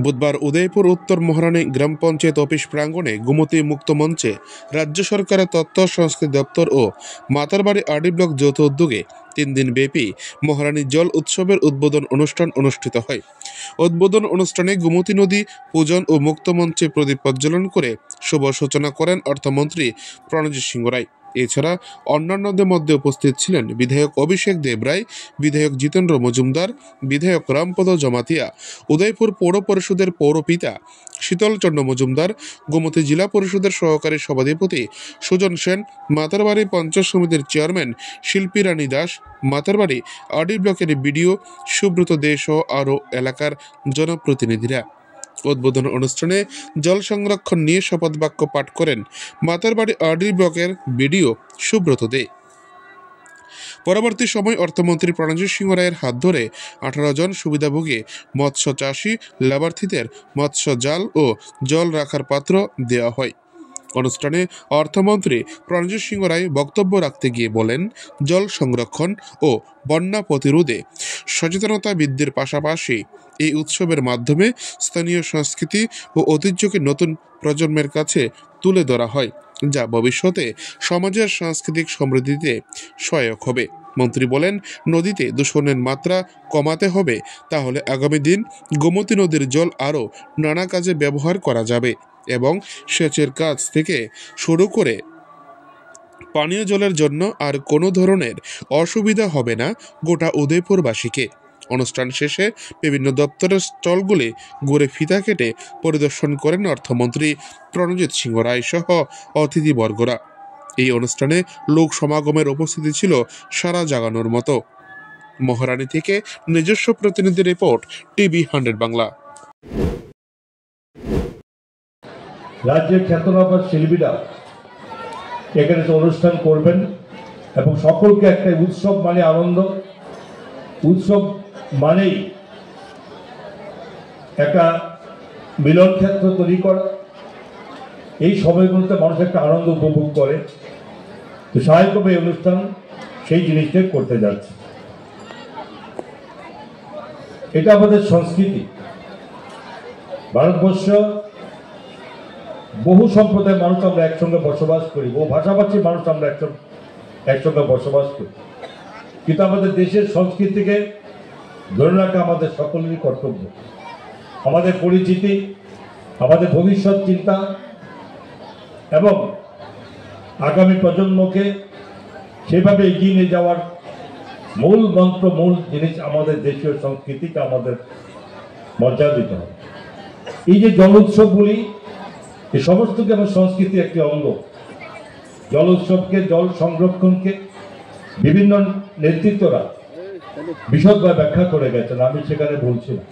বুধবার উদয়পুর উত্তর মহারানী গ্রাম পঞ্চায়েত অফিস প্রাঙ্গণে গোমতী মুক্ত মঞ্চে রাজ্য সরকারের তথ্য সংস্কৃতি দপ্তর ও মাতারবাড়ি আরডি ব্লক যৌথ উদ্যোগে 3 দিন ব্যাপী মহারানী জল উৎসবের উদ্বোধন অনুষ্ঠান অনুষ্ঠিত হয়। উদ্বোধন অনুষ্ঠানে গোমতী নদী পূজন ও মুক্ত মঞ্চে প্রদীপ প্রজ্বলন করে শুভ সূচনা করেন অর্থমন্ত্রী প্রণজিৎ সিংহ রায়। এছাড়া অন্যান্যদের মধ্যে উপস্থিত ছিলেন বিধায়ক অভিষেক দেবরায়, বিধায়ক জিতেন্দ্র মজুমদার, বিধায়ক রামপদ জমাতিয়া, উদয়পুর পৌর পরিষদের পৌরপিতা শীতলচন্দ্র মজুমদার, গোমতী জেলা পরিষদের সহকারী সভাধিপতি সুজন সেন, মাতারবাড়ি পঞ্চায়েত সমিতির চেয়ারম্যান শিল্পী রানী দাস, মাতারবাড়ি আরডি ব্লকের বিডিও সুব্রত দে সহ আরও এলাকার জনপ্রতিনিধিরা। উদ্বোধন অনুষ্ঠানে জল সংরক্ষণ নিয়ে শপথ বাক্য পাঠ করেন মাতারবাড়ি আরডি ব্লকের বিডিও সুব্রত দে। পরবর্তী সময় অর্থমন্ত্রী প্রণজিৎ সিংহ রায়ের হাত ধরে 18 জন সুবিধাভোগী মৎস্য চাষী লাভার্থীদের মৎস্য জাল ও জল রাখার পাত্র দেওয়া হয়। অনুষ্ঠানে অর্থমন্ত্রী প্রণজিৎ সিংহ রায় বক্তব্য রাখতে গিয়ে বলেন, জল সংরক্ষণ ও বন্যা প্রতিরোধে সচেতনতা বৃদ্ধির পাশাপাশি এই উৎসবের মাধ্যমে স্থানীয় সংস্কৃতি ও ঐতিহ্যকে নতুন প্রজন্মের কাছে তুলে ধরা হয়, যা ভবিষ্যতে সমাজের সাংস্কৃতিক সমৃদ্ধিতে সহায়ক হবে। মন্ত্রী বলেন, নদীতে দূষণের মাত্রা কমাতে হবে, তাহলে আগামী দিন গোমতী নদীর জল আরও নানা কাজে ব্যবহার করা যাবে এবং সেচের কাজ থেকে শুরু করে পানীয় জলের জন্য আর কোনো ধরনের অসুবিধা হবে না গোটা উদয়পুরবাসীকে। অনুষ্ঠান শেষে বিভিন্ন দপ্তরের স্টলগুলি ঘুরে ফিতা কেটে পরিদর্শন করেন অর্থমন্ত্রী প্রণজিৎ সিংহ রায় সহ অতিথিবর্গরা। এই অনুষ্ঠানে লোক সমাগমের উপস্থিতি ছিল সারা জাগানোর মতো। মহারানী থেকে নিজস্ব প্রতিনিধি রিপোর্ট, টিভি 100 বাংলা। রাজ্যের খ্যাতনামা শিল্পীরা এখানে অনুষ্ঠান করবেন এবং সকলকে একটা উৎসব মানে আনন্দ, উৎসব মানেই একটা মিলন ক্ষেত্র তৈরি করা। এই সময়গুলোতে মানুষ একটা আনন্দ উপভোগ করে, তো স্বাভাবিকভাবে এই অনুষ্ঠান সেই জিনিসটা করতে যাচ্ছে। এটা আমাদের সংস্কৃতি। ভারতবর্ষ বহু সম্প্রদায়ের মানুষ আমরা একসঙ্গে বসবাস করি, বহু ভাষাভাষীর মানুষ আমরা একসঙ্গে বসবাস করি, কিন্তু আমাদের দেশের সংস্কৃতিকে ধরে রাখা আমাদের সকলেরই কর্তব্য। আমাদের পরিচিতি, আমাদের ভবিষ্যৎ চিন্তা এবং আগামী প্রজন্মকে সেভাবে এগিয়ে নিয়ে যাওয়ার মূল মন্ত্র, মূল জিনিস আমাদের দেশীয় সংস্কৃতিকে আমাদের মর্যাদা দিতে হবে। এই যে জল উৎসবগুলি, এই সমস্তকে আমার সংস্কৃতির একটি অঙ্গ। জল উৎসবকে, জল সংরক্ষণকে বিভিন্ন নেতৃত্বরা বিশদভাবে ব্যাখ্যা করে গেছেন, আমি সেখানে বলছি না।